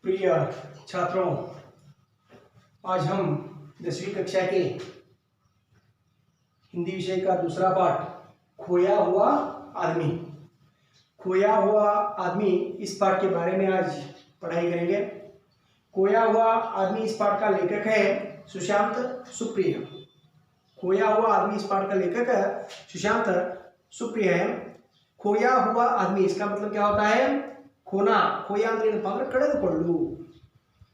प्रिय छात्रों, आज हम 10वीं कक्षा के हिंदी विषय का दूसरा पाठ खोया हुआ आदमी। खोया हुआ आदमी इस पाठ के बारे में आज पढ़ाई करेंगे। खोया हुआ आदमी इस पाठ का लेखक है सुशांत सुप्रिय। खोया हुआ आदमी इस पाठ का लेखक है सुशांत सुप्रिय है। खोया हुआ आदमी इसका मतलब क्या होता है? खोना, खोया ಅಂದ್ರೆ ಏನಪ್ಪ ಅಂದ್ರೆ ಕಳೆದುಕೊಳ್ಳು.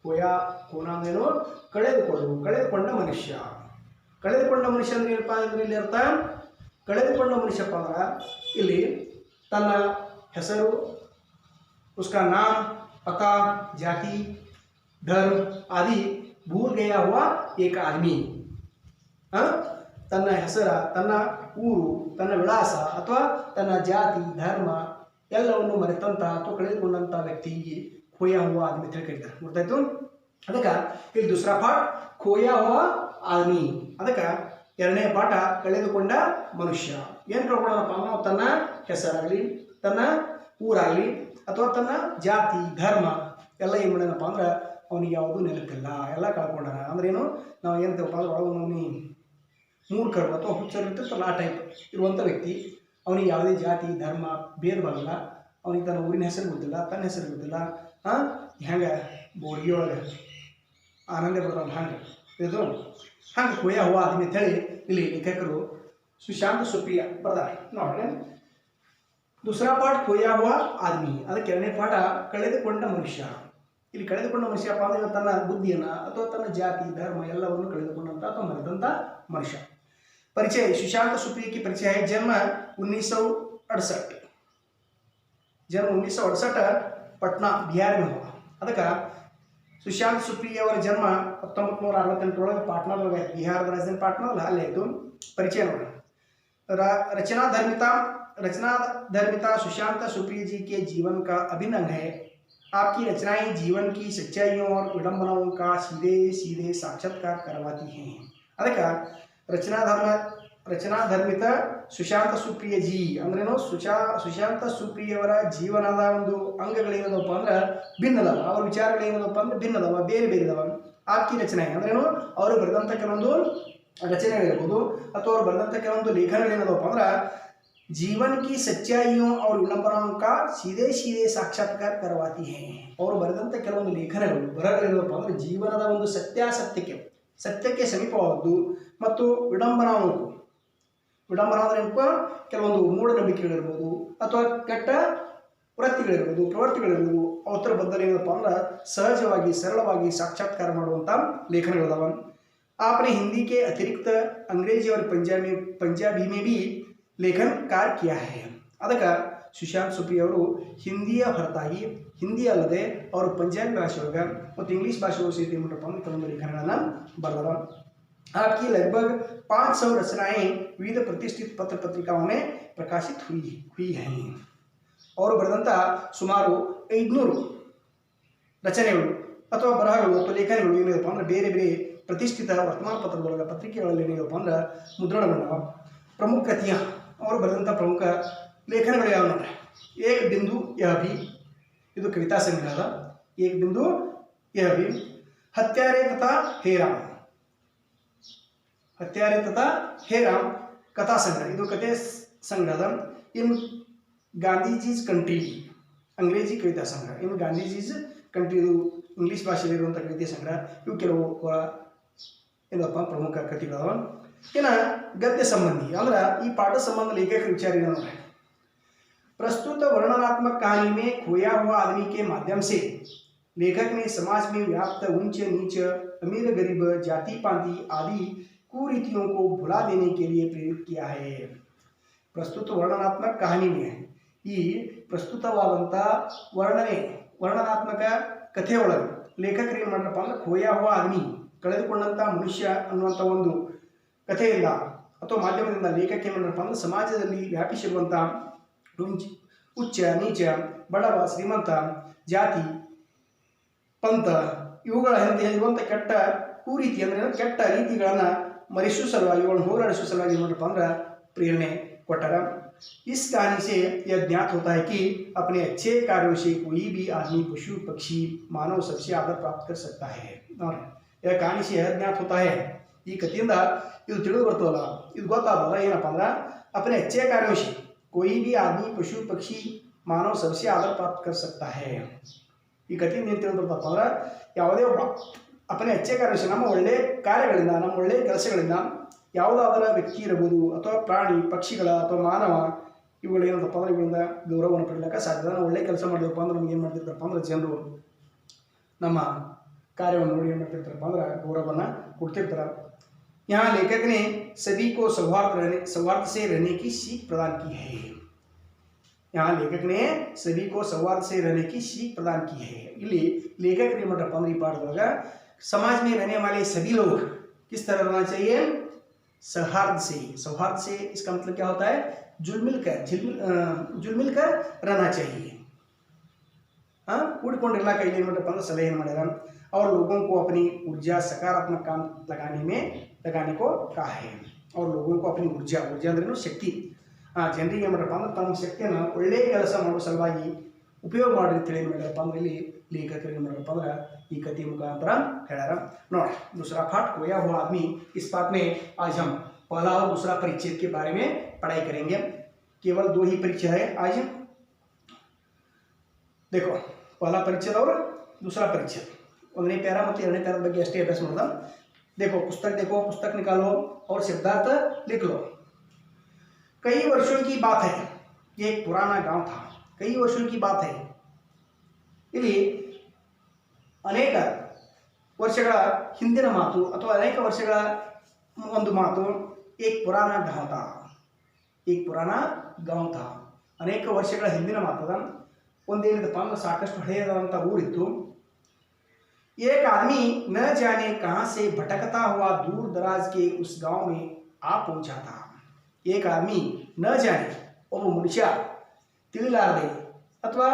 खोना ಅಂದ್ರೇನು? ಕಳೆದುಕೊಳ್ಳು, ಕಳೆದುಕೊಂಡ ಮನುಷ್ಯ. ಕಳೆದುಕೊಂಡ ಮನುಷ್ಯ ಅಂದ್ರೆ ಏನಪ್ಪ ಅಂದ್ರೆ ಇಲ್ಲಿ ಅರ್ಥ ಕಳೆದುಕೊಂಡ ಮನುಷ್ಯಪ್ಪ ಅಂದ್ರೆ ಇಲ್ಲಿ ತನ್ನ ಹೆಸರು, उसका नाम, पता, जाति, धर्म आदि भूल गया हुआ एक आदमी. ತನ್ನ ಹೆಸರ, ತನ್ನ ಊರು, ತನ್ನ ವಿಳಾಸ ಅಥವಾ ತನ್ನ ಜಾತಿ, ಧರ್ಮ ಎಲ್ಲವನ್ನು ಮರೆತಂತ ಅಥವಾ ಕಳೆದುಕೊಂಡಂತ ವ್ಯಕ್ತಿಗೆ खोया हुआ आदमी ಅಂತ ಕರೀತಾರೆ. ಗೊತ್ತಾಯ್ತು? ಅದಕ್ಕೆ ಇಲ್ಲಿ दूसरा पाठ खोया हुआ आदमी. ಅದಕ್ಕೆ ಎರಡನೇ ಪಾಠ ಕಳೆದುಕೊಂಡ ಮನುಷ್ಯ. ಏನು ಕಳ್ಕೊಳ್ಳೋಣಪ್ಪ ನಾವು? ತನ್ನ ಹೆಸರಾಗಲಿ, ತನ್ನ ಊರಾಗಲಿ ಅಥವಾ ತನ್ನ ಜಾತಿ, ಧರ್ಮ ಎಲ್ಲ ಏನು ಮಾಡೋಣಪ್ಪ ಅಂದ್ರೆ ಅವನಿಗೆ ಯಾವುದೂ ನೆನಪಿಲ್ಲ, ಎಲ್ಲ ಕಳ್ಕೊಂಡಾನ. ಅಂದ್ರೇನು? ನಾವು ಏನಂತೇವಪ್ಪ ಅಂದ್ರೆ ಒಳಗೊಮ್ಮೆ ಮೂರ್ಖರು ಅಥವಾ ಹುಚ್ಚರು ಇರ್ತಿರ್ತಲ್ಲ ಆ ಟೈಪ್ ಇರುವಂಥ ವ್ಯಕ್ತಿ. ಅವನಿಗೆ ಯಾವುದೇ ಜಾತಿ, ಧರ್ಮ ಭೇದ ಭಾಗಲ್ಲ. ಅವನಿಗೆ ತನ್ನ ಊರಿನ ಹೆಸರು ಗೊತ್ತಿಲ್ಲ, ತನ್ನ ಹೆಸರು ಗೊತ್ತಿಲ್ಲ. ಹೆಂಗೆ ಬೋರ್ಗಿ ಒಳಗೆ ಆನಂದ ಬರ್ತಾವಲ್ಲ ಹಂಗೆ ಇದು ಹಂಗೆ खोया हुआ आदमी ಅಂತೇಳಿ ಇಲ್ಲಿ ಲೇಖಕರು ಸುಶಾಂತ್ ಸುಪ್ರಿಯ ಬರ್ತಾರೆ. ನೋಡ್ರಿ, दूसरा पाठ खोया हुआ आदमी. ಅದಕ್ಕೆ ಎರಡನೇ ಪಾಠ ಕಳೆದುಕೊಂಡ ಮನುಷ್ಯ. ಇಲ್ಲಿ ಕಳೆದುಕೊಂಡ ಮನುಷ್ಯಪ್ಪ ಅಂದ್ರೆ ತನ್ನ ಬುದ್ಧಿಯನ್ನು ಅಥವಾ ತನ್ನ ಜಾತಿ, ಧರ್ಮ ಎಲ್ಲವನ್ನು ಕಳೆದುಕೊಂಡಂತ ಅಥವಾ ಮರೆತಂತ ಮನುಷ್ಯ. परिचय सुशांत सुप्रिय की परिचय है. जन्म 1968. जन्म 1968 पटना बिहार में हुआ. ಅದಕ್ಕೆ ಸುಶಾಂತ್ ಸುಪ್ರಿಯ ಅವರ ಜನ್ಮ 1968 ಒಳಗೆ ಪಾಟ್ನಾದೊಳಗೆ, ಬಿಹಾರದ ರಾಜಧಾನಿ ಪಾಟ್ನಾದಲ್ಲ, ಅಲ್ಲೇ ಆಯಿತು. ಪರಿಚಯ ನೋಡಿ. रचना धर्मिता सुशांत सुप्रिय जी के जीवन का अभिन्न अंग है. आपकी रचनाएं जीवन की सच्चाइयों और विडंबनाओं का सीधे सीधे साक्षात्कार करवाती हैं. ಅದಕ್ಕೆ ರಚನಾ ಧರ್ಮಿತ ಸುಶಾಂತ ಸುಪ್ರಿಯ ಜಿ ಅಂದ್ರೇನು? ಸುಶಾಂತ ಸುಪ್ರಿಯವರ ಜೀವನದ ಒಂದು ಅಂಗಗಳೇನದಪ್ಪ ಅಂದ್ರೆ ಭಿನ್ನದವ. ಅವರ ವಿಚಾರಗಳೇನದಪ್ಪ ಅಂದ್ರೆ ಭಿನ್ನದವ, ಬೇರೆ ಬೇರೆ ಇದಾವ. ಆಪ್ಕಿ ರಚನೆ ಅಂದ್ರೇನು? ಅವರು ಬರೆದಂಥ ಕೆಲವೊಂದು ರಚನೆಗಳಿರ್ಬೋದು ಅಥವಾ ಅವರು ಬರೆದಂಥ ಕೆಲವೊಂದು ಲೇಖನಗಳೇನದಪ್ಪ ಅಂದ್ರೆ जीवन की सच्चाइयों और विडंबनाओं का सीधे सीधे साक्षात्कार करवाती हैं. ಅವರು ಬರೆದಂಥ ಕೆಲವೊಂದು ಲೇಖನಗಳು, ಬರಹಗಳೇನಪ್ಪ ಅಂದ್ರೆ ಜೀವನದ ಒಂದು ಸತ್ಯಕ್ಕೆ ಸಮೀಪವಾದದ್ದು ಮತ್ತು ವಿಡಂಬನಾ ಅಂದ್ರೆ ಏನಪ್ಪ? ಕೆಲವೊಂದು ಮೂಢನಂಬಿಕೆಗಳಿರ್ಬೋದು ಅಥವಾ ಕೆಟ್ಟ ವೃತ್ತಿಗಳಿರ್ಬೋದು, ಪ್ರವೃತ್ತಿಗಳಿರ್ಬೋದು, ಅವತರ ಬದ್ಧತೆ ಏನಪ್ಪ ಅಂದ್ರೆ ಸಹಜವಾಗಿ ಸರಳವಾಗಿ ಸಾಕ್ಷಾತ್ಕಾರ ಮಾಡುವಂಥ ಲೇಖನಗಳಿದಾವ. आपने हिंदी के अतिरिक्त अंग्रेजी और पंजाबी में भी लेखन कार्य किया है. ಅದಕ್ಕೆ ಸುಶಾಂತ್ ಸುಪ್ರಿಯ ಅವರು ಹಿಂದಿಯ ಹೊರತಾಗಿ, ಹಿಂದಿ ಅಲ್ಲದೆ ಅವರು ಪಂಜಾಬಿ ಭಾಷೆ ಒಳಗೆ ಮತ್ತು ಇಂಗ್ಲೀಷ್ ಭಾಷೆ ಒಳಗೆ ಸೇರಿ ಏನಪ್ಪ ಅಂದ್ರೆ ಕೆಲವೊಂದು ಲೇಖನಗಳನ್ನು ಬರೆದವ. आपकी लगभग 500 रचनाएं विविध प्रतिष्ठित पत्र पत्रिकाओं में प्रकाशित हुई हैं. ಅವರು ಬರೆದಂಥ ಸುಮಾರು 500 ರಚನೆಗಳು ಅಥವಾ ಬರಹಗಳು ಅಥವಾ ಲೇಖನಗಳು ಏನಿದಪ್ಪ ಅಂದ್ರೆ ಬೇರೆ ಬೇರೆ ಪ್ರತಿಷ್ಠಿತ ವರ್ತಮಾನ ಪತ್ರದೊಳಗೆ, ಪತ್ರಿಕೆಗಳಲ್ಲಿ ಏನಿದಪ್ಪ ಅಂದ್ರೆ ಮುದ್ರಣಗೊಂಡವ. ಪ್ರಮುಖ ಕೃತಿಯ ಅವರು ಬರೆದಂಥ ಪ್ರಮುಖ ಲೇಖನಗಳು ಯಾವ ಅಂದರೆ ಏಕ್ ಬಿಂದು ಯಹ ಭಿ, ಇದು ಕವಿತಾ ಸಂಗ್ರಹದ. ಏಕ್ ಬಿಂದು ಯಹ ಭಿ, ಹತ್ಯಾರೆ ತಥಾ ಹೇ ರಾಮ್ ಕಥಾ ಸಂಗ್ರಹ, ಇದು ಕಥೆ ಸಂಗ್ರಹದ. ಇನ್ ಗಾಂಧೀಜೀಸ್ ಕಂಟ್ರಿ, ಅಂಗ್ರೇಜಿ ಕವಿತಾ ಸಂಗ್ರಹ. ಇನ್ನು ಗಾಂಧೀಜೀಸ್ ಕಂಟ್ರಿ, ಇದು ಇಂಗ್ಲೀಷ್ ಭಾಷೆಯಲ್ಲಿರುವಂಥ ಕವಿತೆ ಸಂಗ್ರಹ. ಇವು ಕೆಲವು ಏನಪ್ಪ ಪ್ರಮುಖ ಕೃತಿಗಳವ. ಇನ್ನು गद्य संबंधी ಅಂದ್ರೆ ಈ ಪಾಠ ಸಂಬಂಧ लेखक विचार ಏನಂದ್ರೆ प्रस्तुत वर्णनात्मक कहानी में खोया हुआ आदमी के माध्यम से लेखक ने समाज में व्याप्त ऊंच नीच, अमीर गरीब, जाति पाति आदि कुरीतियों को भुला देने के लिए प्रेरित किया है. प्रस्तुत वर्णनात्मक कहानी में ಈ ಪ್ರಸ್ತುತವಾದಂಥ ವರ್ಣನಾತ್ಮಕ ಕಥೆಯೊಳಗೆ ಲೇಖಕರು ಏನು ಮಾಡ್ರಪ್ಪ ಅಂದ್ರೆ खोया हुआ आदमी, ಕಳೆದುಕೊಂಡಂಥ ಮನುಷ್ಯ ಅನ್ನುವಂಥ ಒಂದು ಕಥೆಯಿಂದ ಅಥವಾ ಮಾಧ್ಯಮದಿಂದ ಲೇಖಕ ಏನಪ್ಪ ಅಂದ್ರೆ ಸಮಾಜದಲ್ಲಿ ವ್ಯಾಪಿಸಿರುವಂಥ ಉಚ್ಚ ನೀಚ, ಬಡವ ಶ್ರೀಮಂತ, ಜಾತಿ ಪಂಥ ಇವುಗಳ ಹಿಂದೆ ಇರುವಂಥ ಕೆಟ್ಟ ಕುರೀತಿ ಅಂದರೆ ಕೆಟ್ಟ ರೀತಿಗಳನ್ನು ಮರೆಸುವ ಸಲುವಾಗಿ, ಇವುಗಳನ್ನು ಹೋರಾಡಿಸುವ ಸಲುವಾಗಿ ಏನಪ್ಪ ಅಂದ್ರೆ ಪ್ರೇರಣೆ ಕೊಟ್ಟಾರ. इस कहानी से यह ज्ञात होता है कि अपने अच्छे कार्यों से कोई भी आदमी पशु पक्षी मानव सबसे आदर प्राप्त कर सकता है। यह कहानी से यह ज्ञात होता है ಈ ಕಥೆಯಿಂದ ಇದು ತಿಳಿದು ಬರ್ತದಲ್ಲ, ಇದು ಗೊತ್ತಾದಲ್ಲ ಏನಪ್ಪ ಅಂದ್ರೆ अपने अच्छे कार्यों से कोई भी आदमी पशु पक्षी मानव सबसे आदर प्राप्त कर सकता है। ಈ ಕಥೆಯಿಂದ ಏನು ತಿಳಿದು ಬರ್ತಪ್ಪ ಅಂದ್ರೆ ಯಾವುದೇ ಒಬ್ಬ अपने अच्छे कार्यों ನಮ್ಮ ಒಳ್ಳೆ ಕಾರ್ಯಗಳಿಂದ ನಮ್ಮ ಒಳ್ಳೆ ಕೆಲಸಗಳಿಂದ ಯಾವುದಾದರ ವ್ಯಕ್ತಿ ಇರಬಹುದು ಅಥವಾ ಪ್ರಾಣಿ ಪಕ್ಷಿಗಳ ಅಥವಾ ಮಾನವ ಇವುಗಳು ಏನಂತಪ್ಪ ಅಂದ್ರೆ ಇವುಗಳಿಂದ ಗೌರವವನ್ನು ಪಡೆಯಲಿಕ್ಕೆ ಸಾಧ್ಯ। ನಾವು ಒಳ್ಳೆ ಕೆಲಸ ಮಾಡಿದಪ್ಪ ಅಂದ್ರೆ ನಮ್ಗೆ ಏನು ಮಾಡ್ತಿರ್ತಾರಪ್ಪ ಅಂದ್ರೆ ಜನರು ನಮ್ಮ ಕಾರ್ಯವನ್ನು ನೋಡಿ ಏನು ಮಾಡ್ತಿರ್ತಾರಪ್ಪ ಅಂದ್ರೆ ಗೌರವವನ್ನು ಕೊಡ್ತಿರ್ತಾರೆ। यहाँ लेखक ने सभी को सौहार्द से रहने की सीख प्रदान की है। यहाँ लेखक ने सभी को सौहार्द से रहने की सीख प्रदान की है। ಇಲ್ಲಿ लेखक ने मतलब पंद्रह पाठ होगा समाज में रहने वाले सभी लोग किस तरह रहना चाहिए, सौहार्द से। सौहार्द से इसका मतलब क्या होता है, जुल मिलकर रहना चाहिए। हाँ, ಕೂಡಿಕೊಂಡಿರಲ್ಲ ಕೈಲಿ ಏನು ಮಾಡಪ್ಪ ಅಂದ್ರೆ ಸಲಹೆ ಮಾಡ್ಯಾರ। और लोगों को अपनी ऊर्जा सकारात्मक काम लगाने को कहा है। और लोगों को अपनी ऊर्जा अंद्रेನು ಶಕ್ತಿ, ಜನರಿಗೆ ಏನು ಮಾಡಪ್ಪ ಅಂದ್ರೆ ತಮ್ಮ ಶಕ್ತಿಯನ್ನು ಒಳ್ಳೆ ಕೆಲಸ ಮಾಡೋ ಸಲುವಾಗಿ ಉಪಯೋಗ ಮಾಡಿ ಅಂತ ಹೇಳಿ ಏನು ಮಾಡ್ಯಾರಪ್ಪ ಅಂದ್ರೆ ಇಲ್ಲಿ लेखकರು ಏನು ಮಾಡ್ಯಾರಪ್ಪ ಅಂದ್ರೆ ಈ ಕಥೆ ಮುಖಾಂತರ ಹೇಳ್ಯಾರ। ನೋಡಿ दूसरा पाठ खोया हुआ आदमी। इस पाठ में आज हम पहला और दूसरा परिच्छेद के बारे में पढ़ाई करेंगे। केवल दो ही परिच्छेद है आज। देखो पहला परिच्छेद और दूसरा परिच्छेद, ಒಂದನೇ ಪ್ಯಾರಾ ಮತ್ತು ಎರಡನೇ ಪ್ಯಾರದ ಬಗ್ಗೆ ಅಷ್ಟೇ ಅಭ್ಯಾಸ ಮಾಡೋಣ। देखो पुस्तक निकालो और शब्दार्थ लिख लो। कई वर्षों की बात है, ये एक पुराना गांव था। कई वर्षों की बात है, ಇಲ್ಲಿ ಅನೇಕ ವರ್ಷಗಳ ಹಿಂದಿನ ಮಾತು ಅಥವಾ ಅನೇಕ ವರ್ಷಗಳ ಒಂದು ಮಾತು। एक पुराना गांव था, एक पुराना गांव था, ಅನೇಕ ವರ್ಷಗಳ ಹಿಂದಿನ ಮಾತದ ಒಂದೇನಿದಪ್ಪ ಅಂದ್ರೆ ಸಾಕಷ್ಟು ಹಳೆಯದಾದಂಥ ಊರಿತ್ತು। एक आदमी न जाने कहां से भटकता हुआ दूर दराज के उस गांव में आ पहुंचा था। एक आदमी न जाने ಒಬ್ಬ ಮನುಷ್ಯ ತಿಳಿಲಾರದೆ ಅಥವಾ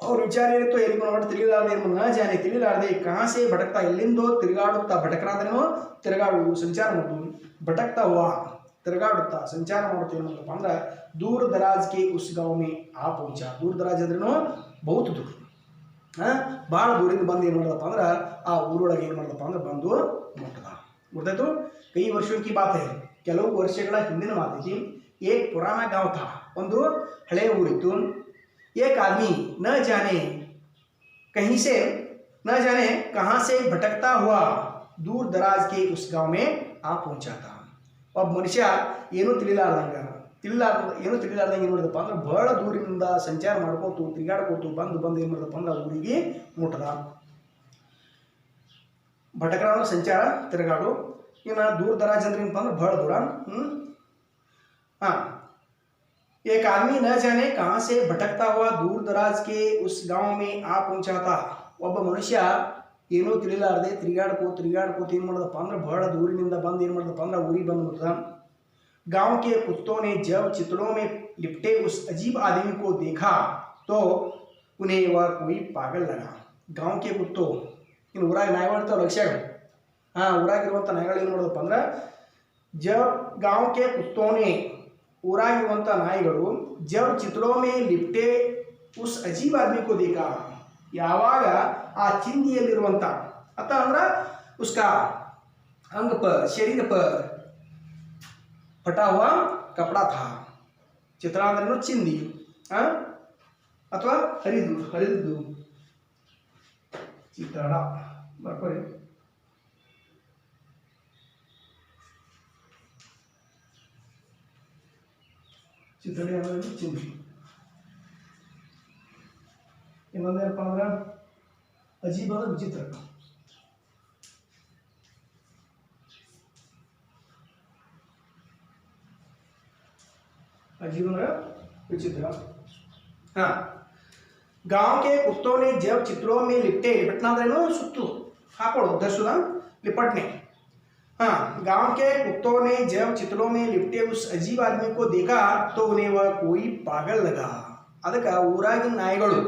ಅವ್ರ ವಿಚಾರ ಏನಿತ್ತು ಎಲ್ಲಿಗೂ ನೋಡಿ ತಿಳಿಲಾರದೆ, ನ ಜಾನೆ ತಿಳಿಲಾರದೆ ಕಹಾಂ ಸೆ ಭಟಕ್ತಾ ಎಲ್ಲಿಂದೋ ತಿರುಗಾಡುತ್ತಾ, ಭಟಕರಾದ್ರೇನೋ ತಿರುಗಾಡುವುದು ಸಂಚಾರ ಮಾಡುವುದು, ಭಟಕ್ತಾ ಹುವಾ ತಿರುಗಾಡುತ್ತಾ ಸಂಚಾರ ಮಾಡುತ್ತೆ ಏನು ಮಾಡಪ್ಪ ಅಂದ್ರೆ दूर दराज के उस गांव में आ पहुंचा। दूर दराज ಅಂದ್ರೇನು बहुत दूर, ಭಾಳ ದೂರಿಂದ ಬಂದು ಏನು ಮಾಡಿದಪ್ಪ ಅಂದ್ರೆ ಆ ಊರೊಳಗೆ ಏನು ಮಾಡಿದಪ್ಪ ಅಂದ್ರೆ ಬಂದು ಮುಟ್ಟದ। ಗೊತ್ತಾಯ್ತು, ಕೈ ವರ್ಷೋं की बात है, ಕೆಲವು ವರ್ಷಗಳ ಹಿಂದಿನ ಮಾತೈತಿ। एक पुराना गांव था, ಒಂದು ಹಳೆಯ ಊರಿತ್ತು। एक आदमी न जाने कहीं से न जाने कहां से भटकता हुआ दूर दराज के उस गांव में आ पहुंचा था। ಒಬ್ಬ ಮನುಷ್ಯ ಏನೂ ತಿಳಿಲಾರ್ದಂಗೆ ಏನು ಮಾಡಿದಪ್ಪ ಅಂದ್ರೆ ಬಹಳ ದೂರಿನಿಂದ ಸಂಚಾರ ಮಾಡ್ಕೋತು ತಿರುಗಾಡ್ಕೋತು ಬಂದು ಏನು ಮಾಡಿದಪ್ಪ ಅಂದ್ರೆ ಊರಿಗೆ ಮುಟ್ಟದ। ಭಟಕರ ಸಂಚಾರ ತಿರುಗಾಡು, ಇನ್ನು ದೂರ ದರಾಜ್ ಅಂದ್ರೆ ಏನಪ್ಪ ಅಂದ್ರೆ ಬಹಳ ದೂರ। हाँ, एक आदमी न जाने कहां से भटकता हुआ दूर दराज के उस गांव में आ पहुंचा था। ಒಬ್ಬ ಮನುಷ್ಯ ಏನೂ ತಿಳಿಲಾರದೆ ತಿರುಗಾಡ್ಕೋತ ಏನು ಮಾಡೋದಪ್ಪ ಅಂದ್ರೆ ಬಹಳ ದೂರಿನಿಂದ ಬಂದು ಏನು ಮಾಡೋದಪ್ಪ ಅಂದ್ರೆ ಊರಿಗೆ ಬಂದು ಮುಟ್ಟದ। गांव के कुत्तों ने जब चितड़ों में लिपटे उस अजीब आदमी को देखा तो उन्हें वह कोई पागल लगा। गांव के कुत्तों, इन ಊರಾಗ ನಾಯಿಗಳು ಲಕ್ಷ್ಯಗಳು, ಊರಾಗಿರುವಂಥ ನಾಯಿಗಳು ಏನು ಮಾಡೋದಪ್ಪ ಅಂದ್ರೆ जब गांव के कुत्तों ने ಊರಾಗಿರುವಂಥ ನಾಯಿಗಳು जब चितड़ों में लिपटे उस अजीब आदमी को देखा, ಯಾವಾಗ ಆ ಚಿಂದಿಯಲ್ಲಿರುವಂಥ ಅತ್ತ ಅಂದ್ರೆ उसका अंग पर शरीर पर फटा हुआ कपड़ा था। चित्रा अंद्रेನು ಚಿಂದಿ ಅಥವಾ ಹರಿದು ಚಿತ್ರಣ ಬರ್ಕೊಳ್ಳಿ। ಚಿತ್ರಣ ಅಂದ್ರೆ ಚಿಂದಿ, ಇನ್ನೊಂದೇನಪ್ಪ ಅಂದ್ರೆ ಅಜೀಬ್ ಅಂದ್ರೆ ವಿಚಿತ್ರ। अजीब विचित्र। हाँ, गांव के कुत्तों ने जब चित्रों में लिपटे, लिपटना अंद्रेನು ಸುತ್ತು ಹಾಕೊಳ್ಳೋದು, ಧರಿಸೋದ लिपटने। हाँ, गांव के कुत्तों ने जब चित्रों में लिपटे उस अजीब आदमी को देखा तो उन्हें वह कोई पागल लगा। ಅದಕ್ಕೆ ಊರಾಗಿನ ನಾಯಿಗಳು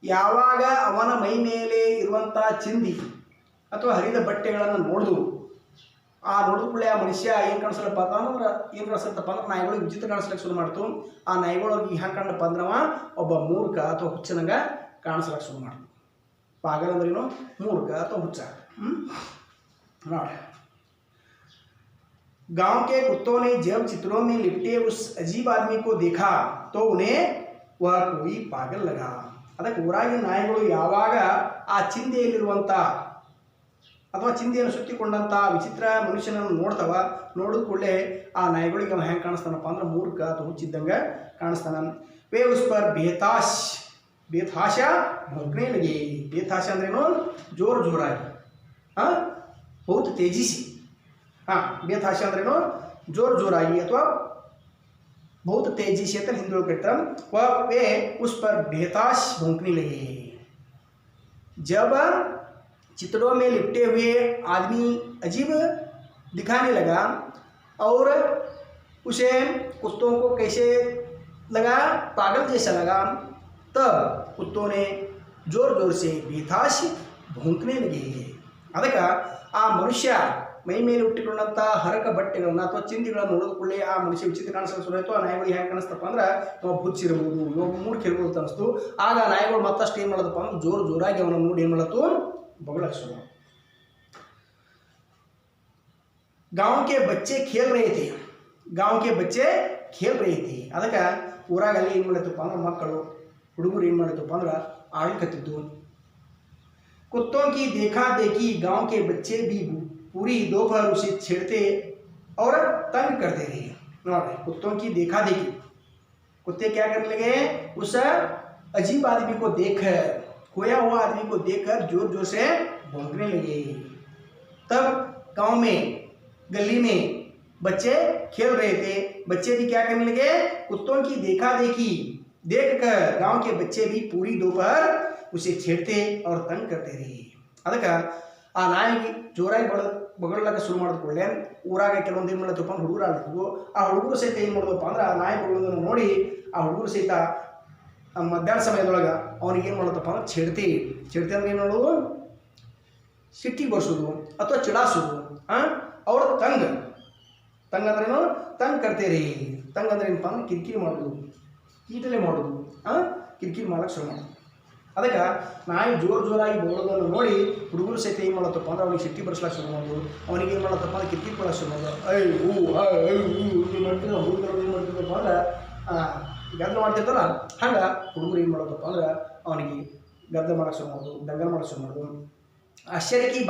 ಯಾವಾಗ ಅವನ ಮೈ ಮೇಲೆ ಇರುವಂಥ ಚಿಂದಿ ಅಥವಾ ಹರಿದ ಬಟ್ಟೆಗಳನ್ನು ನೋಡಿದು ಆ ನೋಡಿದ್ಕೊಳ್ಳೆ ಆ ಮನುಷ್ಯ ಏನು ಕಾಣಿಸ್ಲಪ್ಪ ಅಂದ್ರೆ ಏನು ಕಾಣಿಸ್ತಪ್ಪ ಅಂದ್ರೆ ನಾಯಿಗಳಿಗೆ ವಿಚಿತ್ರ ಕಾಣಿಸ್ಲಿಕ್ಕೆ ಶುರು ಮಾಡ್ತು. ಆ ನಾಯಿಗಳಿಗೆ ಹೆಂಗೆ ಕಂಡಪ್ಪ ಅಂದ್ರವ ಒಬ್ಬ ಮೂರ್ಖ ಅಥವಾ ಹುಚ್ಚನಂಗ ಕಾಣಿಸ್ಲಿಕ್ಕೆ ಶುರು ಮಾಡ್ತು. ಪಾಗಲ್ ಅಂದ್ರೇನು? ಮೂರ್ಖ ಅಥವಾ ಹುಚ್ಚ. ನೋಡಿ, गांव के कुत्तों ने जब चित्रों में लिपटे उस अजीब आदमी को देखा तो उन्हें वह कोई पागल लगा. ಅದಕ್ಕೆ ಊರಾಗಿನ ನಾಯಿಗಳು ಯಾವಾಗ ಆ ಚಿಂದೆಯಲ್ಲಿರುವಂಥ ಅಥವಾ ಚಿಂದೆಯನ್ನು ಸುತ್ತಿಕೊಂಡಂಥ ವಿಚಿತ್ರ ಮನುಷ್ಯನನ್ನು ನೋಡ್ತಾವ, ನೋಡಿದ ಕೂಡಲೇ ಆ ನಾಯಿಗಳಿಗೆ ಅವ ಹೆಂಗೆ ಕಾಣಿಸ್ತಾನಪ್ಪ ಅಂದ್ರೆ ಮೂರ್ಖ ಅಥವಾ ಹುಚ್ಚಿದ್ದಂಗೆ ಕಾಣಿಸ್ತಾನ. ವೇ ಉಸ್ ಪರ್ ಬೇತಾಶ ಭೌಂಕನೆ ಲಗೆ. ಬೇತಾಶ ಅಂದ್ರೇನು? ಜೋರು ಜೋರಾಗಿ, ಬಹುತ್ ತೇಜಿಸಿ. ಬೇತಾಶ ಅಂದ್ರೇನು? ಜೋರು ಜೋರಾಗಿ ಅಥವಾ बहुत तेजी से हिंदू कहते वह वे उस पर बेताश भौंकने लगे. जब चित्रों में लिपटे हुए आदमी अजीब दिखाने लगा और उसे कुत्तों को कैसे लगा? पागल जैसा लगा. तब कुत्तों ने जोर जोर से बेताश भौंकने लगे. ಅದಕ್ಕೆ ಆ ಮನುಷ್ಯ ಮೈ ಮೇಲೆ ಹುಟ್ಟಿಕೊಂಡಂಥ ಹರಕ ಬಟ್ಟೆಗಳನ್ನ ಅಥವಾ ಚಿಂದಿಗಳನ್ನು ನೋಡೋದು ಕೂಡಲೇ ಆ ಮನುಷ್ಯ ವಿಚಿತ್ರ ಕಾಣಿಸಲು ಶುರು ಆಯಿತು. ಆ ನಾಯಿಗಳು ಹೆಂಗೆ ಕಾಣಿಸ್ತಪ್ಪ ಅಂದ್ರೆ ಇವಾಗ ಹುಚ್ಚಿರ್ಬೋದು, ಇವಾಗ ಮೂರ್ಖ ಇರ್ಬೋದು ಅಂತ ಅನಿಸ್ತು. ಆಗ ನಾಯಿಗಳು ಮತ್ತಷ್ಟು ಏನು ಮಾಡೋದಪ್ಪ ಅಂದ್ರೆ ಜೋರು ಜೋರಾಗಿ ಅವನನ್ನು ನೋಡಿ ಏನು ಮಾಡತ್ತು? ಬಗಳಕ್ಕೆ ಶುರು. गांव के बच्चे खेल रहे थे. गांव के बच्चे खेल रहे थे. ಅದಕ್ಕೆ ಊರಾಗ ಅಲ್ಲಿ ಏನು ಮಾಡತ್ತಪ್ಪ ಅಂದ್ರೆ ಮಕ್ಕಳು ಹುಡುಗರು ಏನು ಮಾಡತ್ತಪ್ಪ ಅಂದ್ರೆ ಆಡ್ಲಿಕತ್ತಿದ್ದು. कुत्तों की देखा देखी गांव के बच्चे भी पूरी दोपहर उसे छेड़ते और तंग करते रहे. नोटे, कुत्तों की देखा देखी, कुत्ते क्या करने लगे? उस अजीब आदमी को देखकर, खोया हुआ आदमी को देखकर जोर जोर से भौंकने लगे. तब गांव में गली में बच्चे खेल रहे थे. बच्चे भी क्या करने लगे? कुत्तों की देखा देखी देखकर गांव के बच्चे भी पूरी दोपहर उसे छेड़ते और तंग करते रहे. ಅದಕ್ಕೆ ಆ ನಾಯಿಗೆ ಜೋರಾಗಿ ಬಗಳಕ್ಕೆ ಶುರು ಮಾಡಿದ ಕೂಡಲೇ ಊರಾಗ ಕೆಲವೊಂದು ಏನು ಮಾಡತ್ತಪ್ಪ ಅಂದ್ರೆ ಹುಡುಗರು ಆಡ್ತಿದ್ವು. ಆ ಹುಡುಗರು ಸಹಿತ ಏನು ಮಾಡೋದಪ್ಪ ಅಂದ್ರೆ ಆ ನಾಯಿ ಬಗಳನ್ನ ನೋಡಿ ಆ ಹುಡುಗರು ಸಹಿತ ಮಧ್ಯಾಹ್ನ ಸಮಯದೊಳಗೆ ಅವ್ನಿಗೆ ಏನು ಮಾಡತ್ತಪ್ಪ ಅಂದ್ರೆ ಛೇಡ್ತಿ ಅಂದ್ರೆ ಏನು ಮಾಡೋದು? ಸಿಟ್ಟಿ ಬರ್ಸೋದು ಅಥವಾ ಚಿಡಾಸೋದು. ಅವ್ರ ತಂಗ್ ಅಂದ್ರೇನು? ತಂಗ್ ಕರ್ತೀರಿ. ತಂಗ್ ಅಂದ್ರೆ ಏನಪ್ಪ ಅಂದ್ರೆ ಕಿರಿಕಿರಿ ಮಾಡೋದು, ಕೀಟಲೆ ಮಾಡೋದು, ಕಿರಿಕಿರಿ ಮಾಡೋಕ್ಕೆ ಶುರು ಮಾಡೋದು. ಅದಕ್ಕೆ ನಾಯಿ ಜೋರಾಗಿ ಬರೋದನ್ನು ನೋಡಿ ಹುಡುಗರು ಸಹಿತ ಏನು ಮಾಡತ್ತಪ್ಪ ಅಂದ್ರೆ ಅವನಿಗೆ ಸಿಟ್ಟಿ ಬರ್ಸ್ಲಾಕ ಶುರು ಮಾಡೋದು, ಅವನಿಗೆ ಏನು ಮಾಡತ್ತಪ್ಪ ಅಂದ್ರೆ ಕಿರಿಕಿರಿ ಕೊಡೋಕೆ ಶುರು ಮಾಡೋದು. ಮಾಡ್ತಿದ್ದ ಹುಡುಗರು ಏನು ಮಾಡ್ತಿದ್ದಪ್ಪ ಅಂದ್ರೆ ಗದ್ದಲ ಮಾಡ್ತಿರ್ತಾರ, ಹಂಗೆ ಹುಡುಗರು ಏನು ಮಾಡತ್ತಪ್ಪ ಅಂದ್ರೆ ಅವನಿಗೆ ಗದ್ದಲ ಮಾಡೋಕೆ ಶುರು ಮಾಡೋದು, ದಂಗಲ್ ಮಾಡೋಕೆ ಶುರು ಮಾಡೋದು. आश्चर्य की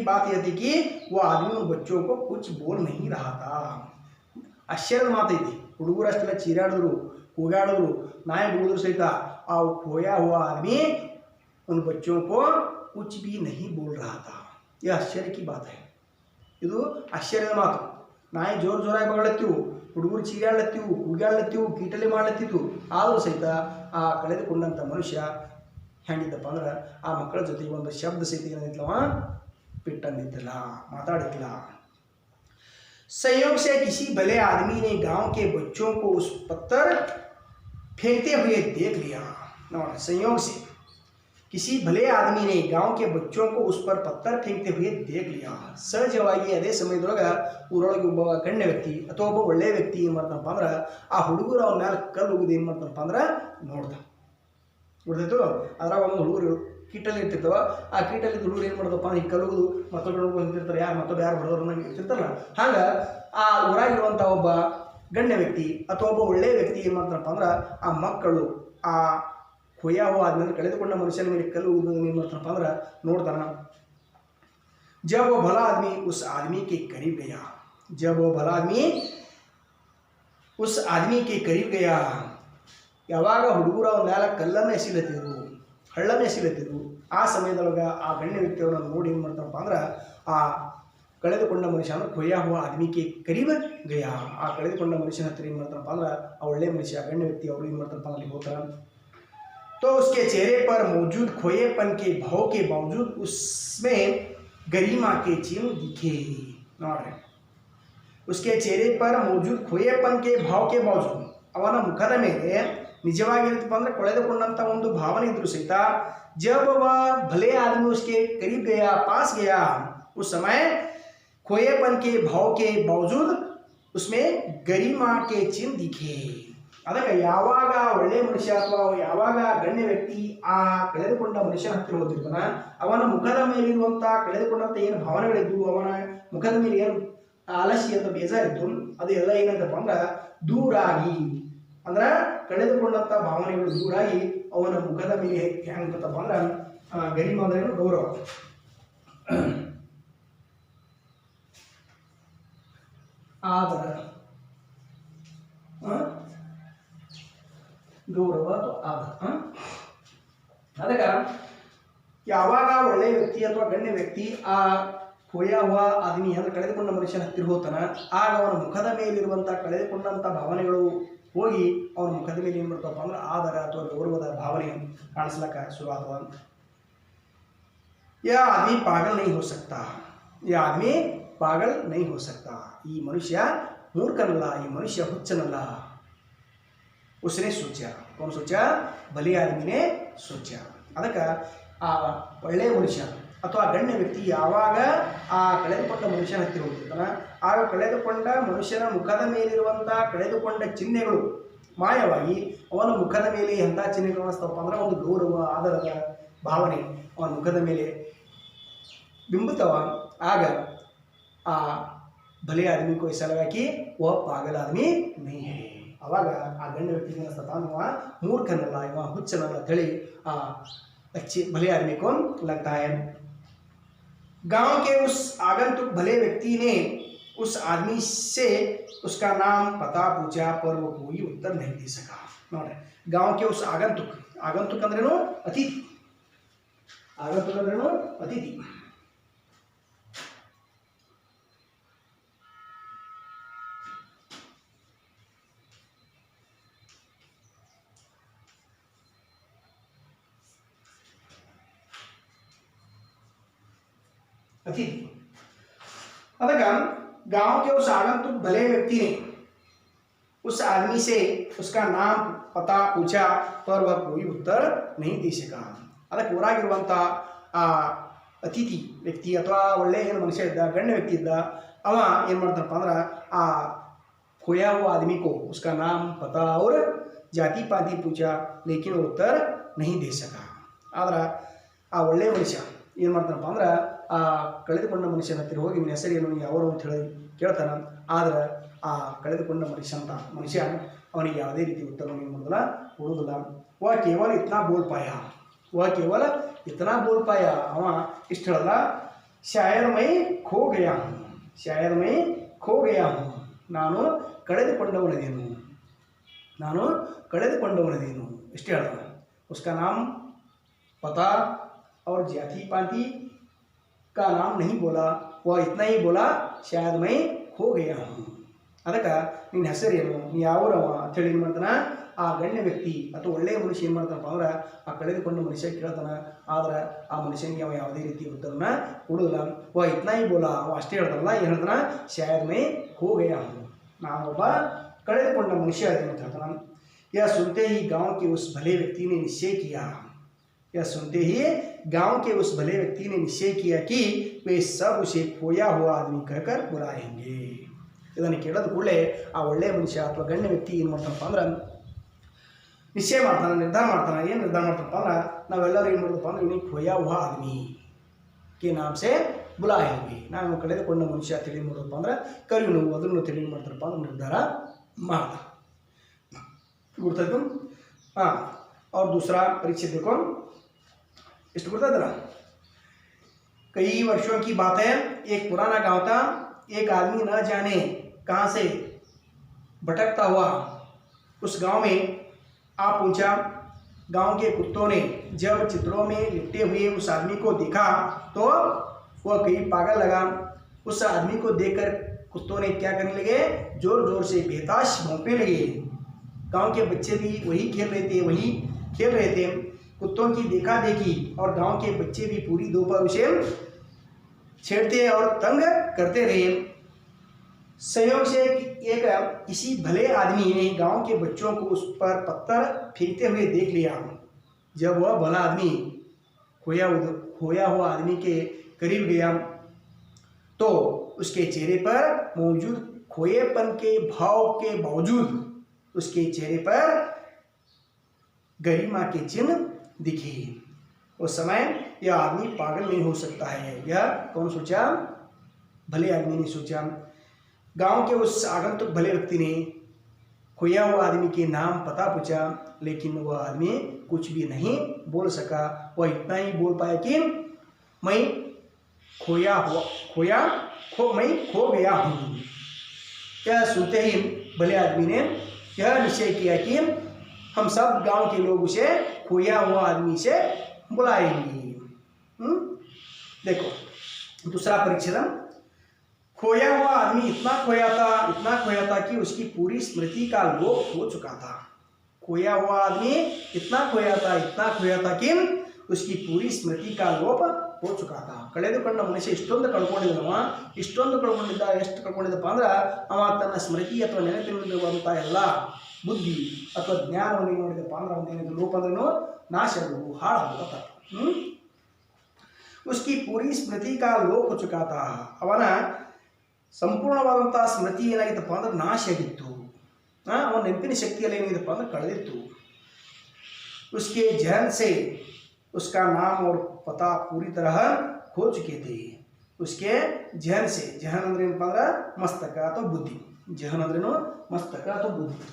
बात यह थी कि वो आदमी उन बच्चों को कुछ बोल नहीं रहा था. ಆಶ್ಚರ್ಯದ ಮಾತೈತಿ. ಹುಡುಗರು ಅಷ್ಟೆಲ್ಲ ಚೀರಾಡಿದ್ರು, ಕೂಗಾಡಿದ್ರು, ನಾಯಿ ಬುಗಿದ್ರು ಸಹಿತ ಆ खोया हुआ आदमी उन बच्चों को कुछ भी नहीं बोल रहा था. यह आश्चर्य की बात है. ಇದು ಆಶ್ಚರ್ಯದ ಮಾತು. ನಾಯಿ ಜೋರಾಗಿ ಬಗಳತ್ತಿವು, ಹುಡುಗರು ಚೀರಾಡ್ಲತ್ತಿವು, ಕೂಗಾಡ್ಲತ್ತಿವು, ಕೀಟಲೆ ಮಾಡ್ಲತ್ತಿದ್ವು. ಆದರೂ ಸಹಿತ ಆ ಕಳೆದುಕೊಂಡಂಥ ಮನುಷ್ಯ ಹೆಂಗಿದ್ದಪ್ಪ ಅಂದ್ರೆ ಆ ಮಕ್ಕಳ ಜೊತೆಗೆ ಒಂದು ಶಬ್ದ ಸಹಿತ ಏನಿತ್ತವ ಬಿಟ್ಟಂದಿದ್ದಿಲ್ಲ, ಮಾತಾಡಿದ್ದಿಲ್ಲ. संयोग से किसी भले आदमी ने गांव के बच्चों को उस पत्थर फेंकते हुए देख लिया. संयोग से किसी भले आदमी ने गांव के बच्चों को उस पर पत्थर फेंकते हुए देख लिया. ಸಹಜವಾಗಿ ಅದೇ ಸಮಯದೊಳಗೆ ಊರೊಳಗೆ ಒಬ್ಬ ಗಣ್ಯ ವ್ಯಕ್ತಿ ಅಥವಾ ಒಬ್ಬ ಒಳ್ಳೆಯ ವ್ಯಕ್ತಿ ಏನು ಮಾಡ್ತಾನಪ್ಪ ಅಂದ್ರೆ ಆ ಹುಡುಗರು ಅವನ ಮೇಲೆ ಕಲ್ಲು ಹೋಗೋದು ಏನು ಮಾಡ್ತಾನಪ್ಪ ಅಂದ್ರೆ ನೋಡ್ತಾನೆ. ಗೊತ್ತಾಯ್ತು? ಅದ್ರಾಗ ಒಂದು ಹುಡುಗರು ಕೀಟಲ್ಲಿ ಇರ್ತಿರ್ತಾವ. ಆ ಕೀಟಲ್ಲಿ ಹುಡುಗರು ಏನು ಮಾಡೋದಪ್ಪ ಅಂದ್ರೆ ಈ ಕಲ್ಲುಗುದು ಮತ್ತೊಬ್ಬರು ಹುಡುಗರು ನಿಂತಿರ್ತಾರೆ, ಮತ್ತೊಬ್ಬ ಯಾರು ಹೊಡೆದವ್ರನ್ನ ಇರ್ತಿರ್ತಾರಲ್ಲ. ಹಾಗೆ ಆ ಊರಾಗಿರುವಂಥ ಒಬ್ಬ ಗಣ್ಯ ವ್ಯಕ್ತಿ ಅಥವಾ ಒಬ್ಬ ಒಳ್ಳೆಯ ವ್ಯಕ್ತಿ ಏನು ಮಾಡ್ತಾರಪ್ಪ ಅಂದ್ರೆ ಆ ಮಕ್ಕಳು ಆ ಕೊಯ್ಯಾವ ಆದ್ಮೇಲೆ ಕಳೆದುಕೊಂಡ ಮನುಷ್ಯನ ಮೇಲೆ ಕಲ್ಲು ಹೋಗೋದನ್ನ ಏನು ಮಾಡ್ತಾರಪ್ಪ ಅಂದ್ರೆ ನೋಡ್ತಾನ. जब वो भला आदमी उस आदमी के करीब गया, जब वो भला आदमी उस आदमी के करीब गया, ಯಾವಾಗ ಹುಡುಗರು ಅವನ ಮೇಲೆ ಕಲ್ಲನ್ನು ಎಸಿಲತ್ತಿದ್ರು, ಹಳ್ಳನ್ನು ಎಸಿಲತ್ತಿದ್ರು, ಆ ಸಮಯದೊಳಗೆ ಆ ಗಣ್ಯ ವ್ಯಕ್ತಿಯವ್ರನ್ನ ನೋಡಿ ಏನು ಮಾಡ್ತಾರಪ್ಪ ಅಂದ್ರೆ ಆ ಕಳೆದುಕೊಂಡ ಮನುಷ್ಯ ಅಂದ್ರೆ ಕೊಯ್ಯಾ ಹುआ आदमी के करीब गया. ಆ ಕಳೆದುಕೊಂಡ ಮನುಷ್ಯನ ಹತ್ರ ಏನು ಮಾಡ್ತಾರಪ್ಪ ಅಂದ್ರೆ ಆ ಒಳ್ಳೆಯ ಮನುಷ್ಯ ಗಣ್ಯ ವ್ಯಕ್ತಿ ಅವರು ಏನು ಮಾಡ್ತಾರಪ್ಪ ಅಲ್ಲಿ ಹೋಗ್ತಾರೆ. तो उसके चेहरे पर मौजूद खोएपन के भाव के बावजूद उसमें गरिमा के चिन्ह दिखे. ನೋಡ್ರಿ, उसके चेहरे पर मौजूद खोएपन के भाव के बावजूद ಅವನ ಮುಖದ ಮೇಲೆ ನಿಜವಾಗಿರುತ್ತಪ್ಪ ಅಂದ್ರೆ ಕಳೆದುಕೊಂಡಂಥ ಒಂದು ಭಾವನೆ ಇದ್ರು ಸಹಿತ जब वह भले आदमी उसके करीब गया, पास गया, उस समय खोएपन के भाव के बावजूद उसमें गरिमा के चिन्ह दिखे. ಅದಕ್ಕೆ ಯಾವಾಗ ಒಳ್ಳೆಯ ಮನುಷ್ಯ ಅಥವಾ ಯಾವಾಗ ಗಣ್ಯ ವ್ಯಕ್ತಿ ಆ ಕಳೆದುಕೊಂಡ ಮನುಷ್ಯನ ಹತ್ತಿರ ಹೋಗಿರ್ತಾನ, ಅವನ ಮುಖದ ಮೇಲಿರುವಂತ ಕಳೆದುಕೊಂಡಂತ ಏನು ಭಾವನೆಗಳಿದ್ದು, ಅವನ ಮುಖದ ಮೇಲೆ ಏನು ಆಲಸ್ಯ ಅಥವಾ ಬೇಜಾರಿದ್ದು, ಅದು ಎಲ್ಲ ಏನಂತಪ್ಪ ಅಂದ್ರೆ ದೂರಾಗಿ, ಅಂದ್ರೆ ಕಳೆದುಕೊಂಡಂತ ಭಾವನೆಗಳು ದೂರಾಗಿ ಅವನ ಮುಖದ ಮೇಲೆ ಹೆಂಗತ್ತಪ್ಪ ಅಂದ್ರೆ ಗರಿಮ ಅಂದ್ರೆ ಏನು, ಗೌರವ. ಆದರ ಗೌರವ ಆದರ. ಅದಕ್ಕೆ ಯಾವಾಗ ಒಳ್ಳೆಯ ವ್ಯಕ್ತಿ ಅಥವಾ ಗಣ್ಯ ವ್ಯಕ್ತಿ ಆ खोया हुआ आदमी ಅಂದ್ರೆ ಕಳೆದುಕೊಂಡ ಮನುಷ್ಯನ ಹತ್ತಿರ ಹೋಗ್ತಾನ, ಆಗ ಅವನ ಮುಖದ ಮೇಲಿರುವಂಥ ಕಳೆದುಕೊಂಡಂಥ ಭಾವನೆಗಳು ಹೋಗಿ ಅವನ ಮುಖದ ಮೇಲೆ ಏನು ಮಾಡ್ತಾವಪ್ಪ ಅಂದ್ರೆ ಆದರ ಅಥವಾ ಗೌರವದ ಭಾವನೆ ಕಾಣಿಸ್ಲಕ್ಕ ಶುರು ಆಗ್ತದ. यह आदमी पागल नहीं हो सकता, यह आदमी पागल नहीं हो सकता. ಈ ಮನುಷ್ಯ ಮೂರ್ಖನಲ್ಲ, ಈ ಮನುಷ್ಯ ಹುಚ್ಚನಲ್ಲ. उसने सोचा, कौन सोचा? भले आदमी ने सोचा. ಅದಕ್ಕೆ ಆ ಒಳ್ಳೆಯ ಮನುಷ್ಯ ಅಥವಾ ಗಣ್ಯ ವ್ಯಕ್ತಿ ಯಾವಾಗ ಆ ಕಳೆದುಕೊಂಡ ಮನುಷ್ಯನ ಹತ್ತಿರ ಹೋಗ್ತಿರ್ತಾನ, ಆಗ ಕಳೆದುಕೊಂಡ ಮನುಷ್ಯನ ಮುಖದ ಮೇಲಿರುವಂಥ ಕಳೆದುಕೊಂಡ ಚಿಹ್ನೆಗಳು ಮಾಯವಾಗಿ ಅವನ ಮುಖದ ಮೇಲೆ ಎಂಥ ಚಿಹ್ನೆಗಳು ಅನ್ನಿಸ್ತಪ್ಪ ಅಂದ್ರೆ ಒಂದು ಗೌರವ ಆದರದ ಭಾವನೆ ಅವನ ಮುಖದ ಮೇಲೆ ಬಿಂಬುತ್ತವ. ಆಗ ಆ ಭಲೆ ಆದಮಿ को ऐसा लगा कि वह पागल आदमी नहीं है. ಅವಾಗ ಆ ಗಣ್ಯ ವ್ಯಕ್ತಿಗೆ ಅನ್ನಿಸ್ತಪ್ಪ ಇವ ಮೂರ್ಖನಲ್ಲ, ಇವ ಹುಚ್ಚನಲ್ಲ ಅಂತೇಳಿ ಆ अच्छे भले आदमी को लगता है. गांव के उस आगंतुक भले व्यक्ति ने उस आदमी से उसका नाम पता पूछा, पर वो कोई उत्तर नहीं दे सका. नोटे, गांव के उस आगंतुक, आगंतुक अंद्रेनु अतिथि, आगंतुक अंद्रेनु अतिथि. अतिथि. अगर गांव के उस आगंतुक भले व्यक्ति ने उस आदमी से उसका नाम पता पूछा, पर वह कोई उत्तर नहीं दे सका. ಅದಕ್ಕೆ ಊರಾಗಿರುವಂಥ ಆ ಅತಿಥಿ ವ್ಯಕ್ತಿ ಅಥವಾ ಒಳ್ಳೆಯ ಏನು ಮನುಷ್ಯ ಇದ್ದ, ಗಣ್ಯ ವ್ಯಕ್ತಿ ಇದ್ದ, ಅವ ಏನು ಮಾಡ್ತಾನಪ್ಪ ಅಂದ್ರೆ ಆ खोया हुआ आदमी को उसका नाम पता और जाति पाति पूछा, लेकिन उत्तर नहीं दे सका. ಆದ್ರೆ ಆ ಒಳ್ಳೆಯ ಮನುಷ್ಯ ಏನು ಮಾಡ್ತಾನಪ್ಪ ಅಂದ್ರೆ ಆ ಕಳೆದುಕೊಂಡ ಮನುಷ್ಯನ ಹತ್ತಿರ ಹೋಗಿ ನಿನ್ನ ಹೆಸರೇನು, ಯಾವರು ಅಂತ ಹೇಳಿ ಕೇಳ್ತಾನೆ. ಆದರೆ ಆ ಕಳೆದುಕೊಂಡ ಮನುಷ್ಯ ಅವನಿಗೆ ಯಾವುದೇ ರೀತಿ ಉತ್ತರವನ್ನು ಏನು ಮಾಡೋದಿಲ್ಲ, ಕೊಡುವುದಿಲ್ಲ. वह केवल इतना बोल पाया, वह केवल इतना बोल पाया. ಅವ ಇಷ್ಟು ಹೇಳಲ್ಲ, शायद मैं खो गया हूँ, शायद मैं खो गया हूँ. ನಾನು ಕಳೆದುಕೊಂಡವನದೇನು, ನಾನು ಕಳೆದುಕೊಂಡವನದೇನು ಇಷ್ಟೇ ಹೇಳ್ತಾನೆ. उसका नाम पता और जाति पाति का नाम नहीं बोला, वह इतना ही बोला, शायद मैं खो गया हूँ. ಅದಕ್ಕೆ ನಿನ್ನ ಹೆಸರೇನು, ನೀ ಯಾವೂರವ ಅಂತೇಳಿ ಏನು ಮಾಡ್ತಾನೆ ಆ ಗಣ್ಯ ವ್ಯಕ್ತಿ ಅಥವಾ ಒಳ್ಳೆಯ ಮನುಷ್ಯ ಏನು ಮಾಡ್ತಾನಪ್ಪ ಅಂದ್ರೆ ಆ ಕಳೆದುಕೊಂಡ ಮನುಷ್ಯ ಕೇಳ್ತಾನೆ. ಆದ್ರೆ ಆ ಮನುಷ್ಯನಿಗೆ ಅವ ಯಾವುದೇ ರೀತಿ ಉತ್ತರನ ಕೊಡೋದಿಲ್ಲ. ವ ಇತ್ನಾ ಹಿ ಬೋಲಾ, ಅವ ಅಷ್ಟೇ ಹೇಳ್ತಾನಲ್ಲ, ಏನು ಹೇಳ್ತಾನೆ, ಶಾಯದ್ ಮೈ ಖೋ ಗಯಾ ಹೂँ, ನಾನೊಬ್ಬ ಕಳೆದುಕೊಂಡ ಮನುಷ್ಯ ಅಂತ ಹೇಳ್ತಾನೆ. यह सुनते ही गांव के उस भले व्यक्ति ने निश्चय किया, यह सुनते ही गांव के उस भले व्यक्ति ने निश्चय किया कि वे सब उसे खोया हुआ आदमी कहकर बुलाएंगे. ಇದನ್ನು ಕೇಳೋದು ಕೂಡಲೇ ಆ ಒಳ್ಳೆಯ ಮನುಷ್ಯ ಅಥವಾ ಗಣ್ಯ ವ್ಯಕ್ತಿ ಏನು ಮಾಡ್ತಾನಪ್ಪ ಅಂದ್ರೆ ನಿಶ್ಚಯ ಮಾಡ್ತಾನೆ, ನಿರ್ಧಾರ ಮಾಡ್ತಾನೆ. ಏನು ನಿರ್ಧಾರ ಮಾಡ್ತಾನಪ್ಪ ಅಂದ್ರೆ ನಾವೆಲ್ಲರೂ ಏನು ಮಾಡೋದಪ್ಪ ಅಂದ್ರೆ ಇವನಿಗೆ खोया हुआ आदमी के नाम से बुलाएंगे, ನಾವು ಕಳೆದುಕೊಂಡ ಮನುಷ್ಯ ತಿಳಿ ಮಾಡೋದಪ್ಪ ಅಂದ್ರೆ ಕರಿ ನಾವು ಅದನ್ನು ತಿಳಿ ಮಾಡ್ತಾರಪ್ಪ ಅಂದ್ರೆ ನಿರ್ಧಾರ ಮಾಡ್ತಾರೆ. गुर्ता हाँ. और दूसरा परीक्षित देखो, इಷ್ಟು गुर्ता था. कई वर्षों की बात है, एक पुराना गांव था. एक आदमी न जाने कहाँ से भटकता हुआ उस गांव में आ पहुंचा. गांव के कुत्तों ने जब चित्रों में लिपटे हुए उस आदमी को देखा तो वह कहीं पागल लगा. उस आदमी को देखकर कुत्तों ने क्या करने लगे, जोर जोर से बेताश भौंकने लगे. गांव के बच्चे भी वही खेल रहे थे. कुत्तों की देखा देखी और गांव के बच्चे भी पूरी दोपहर उसे छेड़ते और तंग करते रहे. संयोग से एक किसी भले आदमी ने गांव के बच्चों को उस पर पत्थर फेंकते हुए देख लिया. जब वह भला आदमी खोया हुआ आदमी के करीब गया तो उसके चेहरे पर मौजूद खोएपन के भाव के बावजूद उसके चेहरे पर गरिमा के चिन्ह दिखे। उस समय यह आदमी पागल नहीं हो सकता है। यह कौन सोचा? भले आदमी ने सोचा। गांव के उस आगंतुक भले व्यक्ति ने खोया हुआ आदमी के नाम पता पूछा, लेकिन वह आदमी कुछ भी नहीं बोल सका। वह इतना ही बोल पाया कि मैं खो गया हूँ। यह सुनते ही भले आदमी ने यह निश्चय किया कि हम सब गांव के लोग उसे खोया हुआ आदमी से बुलाएंगे। देखो दूसरा परिच्छेद। खोया हुआ आदमी इतना खोया था कि उसकी पूरी स्मृति का लोप हो चुका था। खोया हुआ आदमी इतना खोया था कि उसकी पूरी स्मृति का लोप हो चुका था। ಕಳೆದುಕೊಂಡ ಮನುಷ್ಯ ಇಷ್ಟೊಂದು ಕಳ್ಕೊಂಡಿದ್ದವ, ಎಷ್ಟು ಕಳ್ಕೊಂಡಿದ್ದಪ್ಪ ಅಂದ್ರೆ ಅವ ತನ್ನ ಸ್ಮೃತಿ ಅಥವಾ ನೆನಪಿನಲ್ಲಿರುವಂಥ ಎಲ್ಲ ಬುದ್ಧಿ ಅಥವಾ ಜ್ಞಾನವನ್ನು ಏನು ಮಾಡಿದಪ್ಪ ಅಂದ್ರೆ ಅವನೇನಿದೆ ಲೋಪ ಅಂದ್ರೂ ನಾಶವು ಹಾಳಾಗುತ್ತ। उसकी पूरी स्मृति का लोप हो चुका था। ಅವನ ಸಂಪೂರ್ಣವಾದಂತಹ ಸ್ಮೃತಿ ಏನಾಗಿತ್ತಪ್ಪ ಅಂದ್ರೆ ನಾಶ ಆಗಿತ್ತು। ಅವನ ನೆನಪಿನ ಶಕ್ತಿಯಲ್ಲಿ ಏನಾಗಿತ್ತಪ್ಪ ಅಂದ್ರೆ ಕಳೆದಿತ್ತು। उसके जहन से उसका नाम और पता पूरी तरह खो चुके थे। उसके जहन से, जहन ಅಂದ್ರೆ ಏನಪ್ಪ ಅಂದ್ರೆ ಮಸ್ತಕ ಅಥವಾ ಬುದ್ಧಿ। ಜಹನ್ ಅಂದ್ರೇನು? ಮಸ್ತಕ ಅಥವಾ ಬುದ್ಧಿ।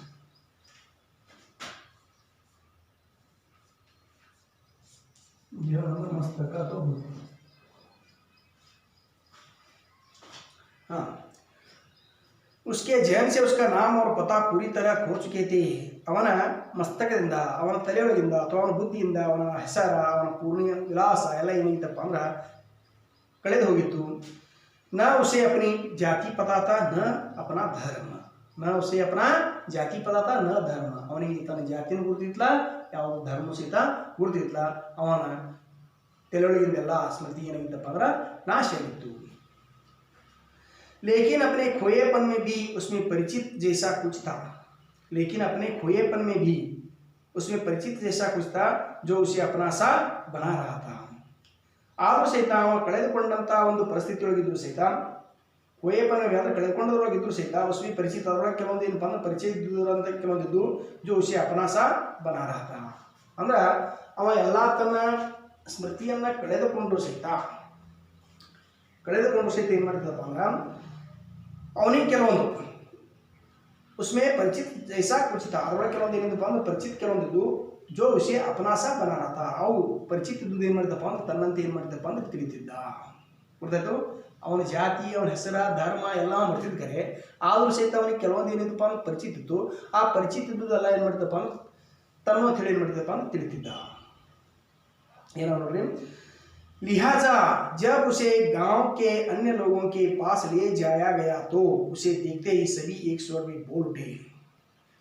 ಜಹನ್ ಅಂದ್ರೆ ಮಸ್ತಕ ಅಥವಾ ಬುದ್ಧಿ। हाँ, उसके जहन से उसका नाम और पता पूरी तरह खो चुके थे। ಅವನ ಮಸ್ತಕದಿಂದ, ಅವನ ತಲೆಯೊಳಗಿಂದ ಅಥವಾ ಅವನ ಬುದ್ಧಿಯಿಂದ ಅವನ ಹೆಸರ, ಅವನ ಪೂರ್ಣ ವಿಳಾಸ ಎಲ್ಲ ಏನಾಗಿತ್ತಪ್ಪ ಅಂದ್ರೆ ಕಳೆದು ಹೋಗಿತ್ತು। ನ ಉಸೆ ಅಪನಿ ಜಾತಿ ಪತಾ ತಾ ನ ಅಪನಾ ಧರ್ಮ। ನ ಉಸೆ ಅಪನಾ ಜಾತಿ ಪತಾ ತಾ ನ ಧರ್ಮ। ಅವನಿಗೆ ತನ್ನ ಜಾತಿನೂ ಗುರುತಿತ್ಲ, ಯಾವ ಧರ್ಮ ಸಹಿತ ಗುರುತಿತ್ಲ। ಅವನ ತಲೆಯೊಳಗಿಂದೆಲ್ಲ ಸ್ಮೃತಿ ಏನಾಗಿತ್ತಪ್ಪ ಅಂದ್ರೆ ನಾಶ ಆಗಿತ್ತು। लेकिन अपने खोएपन में भी उसमें परिचित जैसा कुछ था। लेकिन अपने खोएपन में भी उसमें परिचित जैसा कुछ था जो उसे अपना सा बना रहा था। ಆದರೂ ಸಹಿತ ಅವ ಕಳೆದುಕೊಂಡಂಥ ಒಂದು ಪರಿಸ್ಥಿತಿಯೊಳಗಿದ್ರು ಸಹಿತ, खोएपन में ಅಂದರೆ ಕಳೆದುಕೊಂಡದ್ರೊಳಗಿದ್ರು ಸಹಿತ ಉಸ್ವಿ ಪರಿಚಿತ ಅದರೊಳಗೆ ಕೆಲವೊಂದು ಏನಪ್ಪ ಅಂದ್ರೆ ಪರಿಚಯ ಇದ್ದುದಂತ ಕೆಲವೊಂದಿದ್ದು जो उसे अपना सा बना रहा था। ಅಂದ್ರೆ ಅವ ಎಲ್ಲ ತನ್ನ ಸ್ಮೃತಿಯನ್ನು ಕಳೆದುಕೊಂಡ್ರು ಸಹಿತ ಏನು ಮಾಡ್ತದಪ್ಪ ಅಂದ್ರೆ ಅವನಿಗೆ ಕೆಲವೊಂದು उसमें परिचित जैसा कुछ था। ಅದರೊಳಗೆ ಕೆಲವೊಂದು ಏನಂತಪ್ಪ ಅಂದ್ರೆ ಪರಿಚಿತ ಕೆಲವೊಂದಿದ್ದು जो उसे अपना सा बना रहा था। ಅವು ಪರಿಚಿತ ಇದ್ದುದು ಏನು ಮಾಡಿದಪ್ಪ ಅಂದ್ರೆ ತನ್ನಂತೆ ಏನು ಮಾಡಿದಪ್ಪ ಅಂದ್ರೆ ತಿಳಿತಿದ್ದ। ಗೊತ್ತಾಯ್ತು? ಅವನ ಜಾತಿ, ಅವನ ಹೆಸರ, ಧರ್ಮ ಎಲ್ಲ ಮರ್ತಿದ್ದ ಕರೆ, ಆದರೂ ಸಹಿತ ಅವನಿಗೆ ಕೆಲವೊಂದು ಏನಿದಪ್ಪ ಅಂದ್ರೆ ಪರಿಚಿತ ಇತ್ತು। ಆ ಪರಿಚಿತ ಇದ್ದುದೆಲ್ಲ ಏನು ಮಾಡಿದಪ್ಪ ಅಂದ್ರೆ ತನ್ನ ತಿಳಿ ಏನು ಮಾಡಿದಪ್ಪ ಅಂದ್ರೆ ತಿಳಿತಿದ್ದ। ಏನೋ ನೋಡ್ರಿ, लिहाजा जब उसे गांव के अन्य लोगों के पास ले जाया गया तो उसे देखते ही सभी एक स्वर में बोल उठे।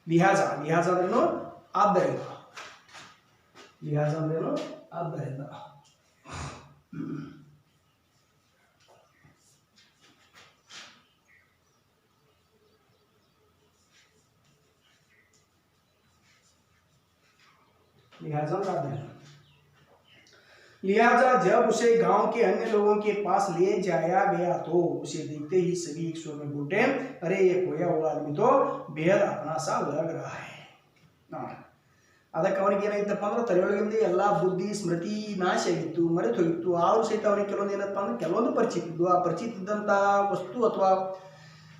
लिहाजा, लिहाजा अंद्रेನು? ಆದ್ದರಿಂದ। लिहाजा अंद्रेನು? ಆದ್ದರಿಂದ। लिहाजा ಆದ್ದರಿಂದ। लिहाजा जब उसे गांव के अन्य लोगों के पास ले जाया गया तो उसे देखते ही सभी एक स्वर में बोले, अरे ये खोया हुआ आदमी तो बेहद अपना सा लग रहा है। ಅದಕ್ಕೆ ಅವನಿಗೆ ಏನಾಗಿತ್ತಪ್ಪ ಅಂದ್ರೆ ತಲೆಯೊಳಗಿಂದ ಎಲ್ಲ ಬುದ್ಧಿ ಸ್ಮೃತಿ ನಾಶ ಆಗಿತ್ತು, ಮರೆತು ಹೋಗಿತ್ತು। ಆದರೂ ಸಹಿತ ಅವನಿಗೆ ಕೆಲವೊಂದು ಏನಪ್ಪ ಅಂದ್ರೆ ಕೆಲವೊಂದು ಪರಿಚಿತ ಇದ್ದು, ಆ ಪರಿಚಿತ ಇದ್ದಂಥ ವಸ್ತು ಅಥವಾ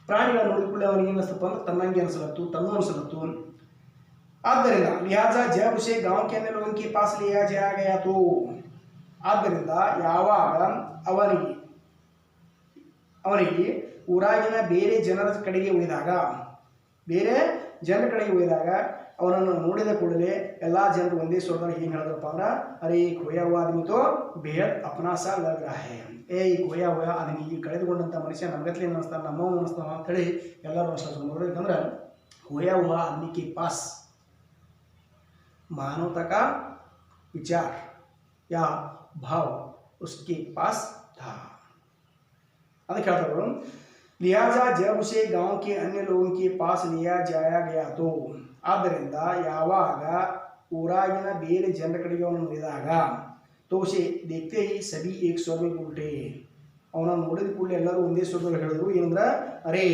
ಪ್ರಾಣಿಗಳನ್ನು ನೋಡಿಕೊಳ್ಳಿ ಅವನಿಗೆ ಏನಿಸ್ತಪ್ಪ ಅಂದ್ರೆ ತನ್ನಂಗೆ ಅನಿಸಲತ್ತು, ತನ್ನೂ ಅನಿಸಲತ್ತು। ಆದ್ದರಿಂದ लिहाजा जब उसे गांव के अन्य लोगों के पास ले जाया गया तो, ಆದ್ದರಿಂದ ಯಾವಾಗ ಅವನಿಗೆ ಊರಾಗಿನ ಬೇರೆ ಜನರ ಕಡೆಗೆ ಒಯ್ದಾಗ ಅವನನ್ನು ನೋಡಿದ ಕೂಡಲೇ ಎಲ್ಲ ಜನರು ಒಂದೇ ಸ್ವರದಲ್ಲಿ ಏನು ಹೇಳಿದ್ರಪ್ಪ ಅಂದ್ರೆ, ಅರೆ ಖೋಯಾ ಹುವಾ ಆದಮಿ ತೋ ಬೇಹದ್ ಅಪ್ನಾ ಸಾ ಲಗ್ ರಹಾ ಹೈ। ಈ ಖೋಯಾ ಹುವಾ ಆದಮಿ, ಈ ಕಳೆದುಕೊಂಡಂಥ ಮನುಷ್ಯ ನಮ್ಗತ್ಲೆ ಏನು ಅನಿಸ್ತಾನೆ, ನಮ್ಮವನು ಅನಿಸ್ತಾವ ಅಂತೇಳಿ ಎಲ್ಲರೂ ಅನಿಸ್ತಾರೆ। ನೋಡ್ಬೇಕಂದ್ರೆ ಖೋಯಾ ಹುವಾ ಆದಮಿ ಕೆ ಪಾಸ್ मानवता का विचार या भाव उसके पास था। ಅದಕ್ಕೆ ಹೇಳ್ತಾರೆ, लिहाजा जब उसे गांव के अन्य लोगों के पास लिया जाया गया तो, ಆದ್ದರಿಂದ ಯಾವಾಗ ಊರಾಗಿನ ಬೇರೆ ಜನರ ಕಡೆಗೆ ಅವನು ಒಯ್ದಾಗ, तो उसे देखते ही सभी एक स्वर में बोले, ಅವನನ್ನು ನೋಡಿದ ಕೂಡಲೇ ಎಲ್ಲರೂ ಒಂದೇ ಸ್ವರದಲ್ಲಿ ಹೇಳಿದ್ರು ಏನಂದ್ರೆ ಅರೇ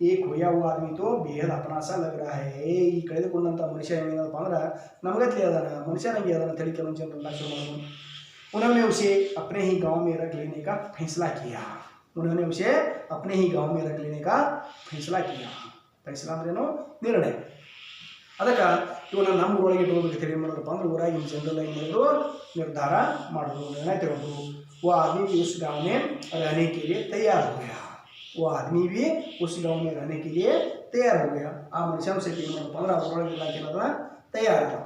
ಈ खोया हुआ आदमी तो बेहद अपना सा लग रहा है ಈ ಕಳೆದುಕೊಂಡಂಥ ಮನುಷ್ಯ ಏನಪ್ಪ ಅಂದ್ರೆ ನಮಗತ್ಲೆ ಅದಾನ ಮನುಷ್ಯನಾಗಿ ಅದಾನ ತಲೆ ಕೆಲವೊಂದು ಜನರು ಲಕ್ಷ್ಯ ಮಾಡೋದು उन्होंने उसे अपने ही गांव में रख लेने का फैसला किया उन्होंने उसे अपने ही गांव में रख लेने का फैसला किया फैसला ಅಂದ್ರೇನು ನಿರ್ಣಯ ಅದಕ್ಕೆ ಇವನ್ನ ನಮ್ಮ ಊರೊಳಗೆ ಇಟ್ಕೋಬೇಕು ಏನು ಮಾಡೋದಪ್ಪ ಅಂದ್ರೆ ಊರಾಗಿನ ಜನರೆಲ್ಲ ಏನು ಮಾಡಿದ್ರು ನಿರ್ಧಾರ ಮಾಡಿದ್ರು ನಿರ್ಣಯ ತಗೊಂಡ್ರು वो आदमी भी उस गांव में रहने के लिए तैयार हो गया वो आदमी भी उस गांव में रहने के लिए तैयार हो गया आ मनुष्य से ಏನು ಮಾಡಪ್ಪ ಅಂದ್ರೆ ಅವ್ರೊಳಗೆ ಇಲಾಖೆ तैयार था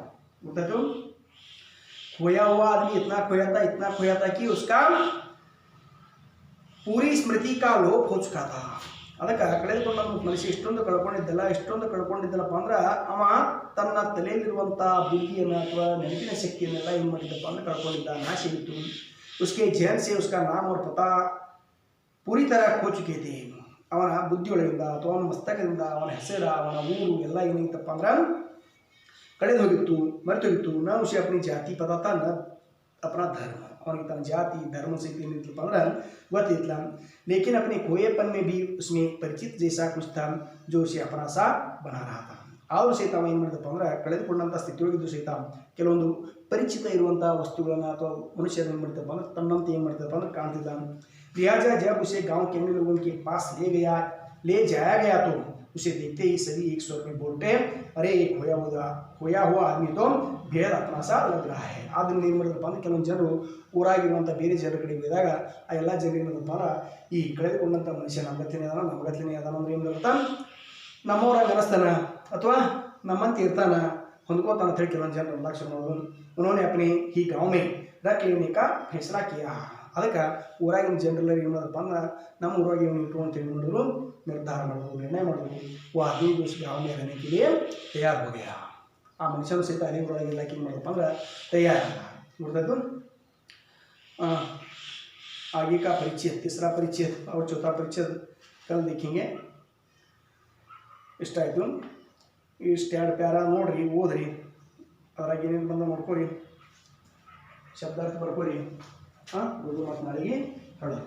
ಗೊತ್ತಾಯ್ತು खोया हुआ आदमी इतना खोया था कि उसका पूरी स्मृति का लोप हो चुका था ಅದಕ್ಕೆ ಕಳೆದುಕೊಂಡ ಮನುಷ್ಯ ಇಷ್ಟೊಂದು ಕಳ್ಕೊಂಡಿದ್ದಲ್ಲಪ್ಪ ಅಂದ್ರೆ ಅವ ತನ್ನ ತಲೆಯಲ್ಲಿರುವಂಥ ಬುದ್ಧಿಯನ್ನು ಅಥವಾ ನೆನಪಿನ ಶಕ್ತಿಯನ್ನೆಲ್ಲ ಏನು ಮಾಡಿದ್ದಪ್ಪ ಅಂದ್ರೆ ಕಳ್ಕೊಂಡಿದ್ದ ನಾಶ ಇತ್ತು उसके जहन से उसका नाम और पता पूरी तरह खो चुके थे ಅವನ ಬುದ್ಧಿಯೊಳಗಿಂದ ಅಥವಾ ಅವನ ಮಸ್ತಕದಿಂದ ಅವನ ಹೆಸರ ಅವನ ಊರು ಎಲ್ಲ ಏನಾಗಿತ್ತಪ್ಪ ಅಂದ್ರೆ ಕಳೆದು ಹೋಗಿತ್ತು ಮರೆತೋಗಿತ್ತು ना उसे अपनी जाति पता था न अपना धर्म ಅವನಿಗೆ ತನ್ನ ಜಾತಿ ಧರ್ಮ ಸಹಿತ ಏನಿತ್ತಪ್ಪ ಅಂದ್ರೆ ಗೊತ್ತಿಲ್ಲ लेकिन अपने खोएपन में भी उसमें परिचित जैसा कुछ था जो उसे अपना सा बना रहा था ಆದರೂ ಸಹಿತ ಅವ ಏನು ಮಾಡಿದಪ್ಪ ಅಂದ್ರೆ ಕಳೆದುಕೊಂಡಂಥ ಸ್ಥಿತಿಯೊಳಗಿದ್ದು ಸಹಿತ ಕೆಲವೊಂದು ಪರಿಚಿತ ಇರುವಂಥ ವಸ್ತುಗಳನ್ನು ಅಥವಾ ಮನುಷ್ಯರು ಏನು ಮಾಡ್ತಪ್ಪ ಅಂದ್ರೆ ತನ್ನಂತೆ ಏನು ಮಾಡ್ತಪ್ಪ ಅಂದ್ರೆ ಕಾಣ್ತಿದ್ದ लिहाजा जब उसे गांव के अन्य लोगों के पास ले जाया गया तो उसे देखते ही सभी एक स्वर में बोलते अरे एक खोया हुआ आदमी तो बेहद अपना सा लग रहा है ಆದ್ರಿಂದ ಏನು ಮಾಡಿದಪ್ಪ ಅಂದ್ರೆ ಕೆಲವೊಂದು ಜನರು ಊರಾಗಿರುವಂಥ ಬೇರೆ ಜನರ ಕಡೆಗೆ ಹೋದಾಗ ಆ ಎಲ್ಲ ಜನರು ಏನು ಮಾಡಿದಪ್ಪ ಅಂದ್ರೆ ಈ ಕಳೆದುಕೊಂಡಂಥ ಮನುಷ್ಯ ನಮ್ಮಗತ್ಲೆನೇ ಅದಾನ ಅಂದ್ರೆ ಏನು ಗೊತ್ತಾ ನಮ್ಮವರಾಗ ಅನಿಸ್ತಾನ ಅಥವಾ ನಮ್ಮಂತೆ ಇರ್ತಾನ ಹೊಂದ್ಕೋತಾನ ಅಂತ ಹೇಳಿ ಕೆಲವೊಂದು ಜನರು ಲಕ್ಷ್ಯ ಮಾಡೋದು उन्होंने अपने ही गांव में रख लेने का फैसला किया ಅದಕ್ಕೆ ಊರಾಗಿನ ಜನರೆಲ್ಲರೂ ಏನು ಮಾಡೋದಪ್ಪ ಅಂದ್ರೆ ನಮ್ಮ ಊರಾಗಿ ಇವನು ಇಟ್ಟು ಅಂತ ಹೇಳಿ ಮಾಡಿದ್ರು ನಿರ್ಧಾರ ಮಾಡಿದ್ರು ನಿರ್ಣಯ ಮಾಡಿದ್ರು वो आदमी भी उस गांव में रहने के लिए तैयार हो गया ಆ ಮನುಷ್ಯನ ಸಹಿತ ಅದೇ ಊರಾಗಿ ಇಲಾಖೆ ಏನು ಮಾಡೋದಪ್ಪ ಅಂದ್ರೆ तैयार ಗೊತ್ತಾಯ್ತು आगे का परिचय तीसरा परिचय और चौथा परिचय कल देखेंगे ಇಷ್ಟ ಆಯಿತು ಇಷ್ಟು ಎರಡು ಪ್ಯಾರ ನೋಡ್ರಿ ಓದ್ರಿ ಅದ್ರಾಗ ಏನೇನು ಬಂದ ನೋಡ್ಕೊರಿ ಶಬ್ದಾರ್ಥ ಬರ್ಕೋರಿ ಹಾಂ ಉಳಿದು ಮಾತು ನಾಳೆಗೆ ಹೇಳೋದು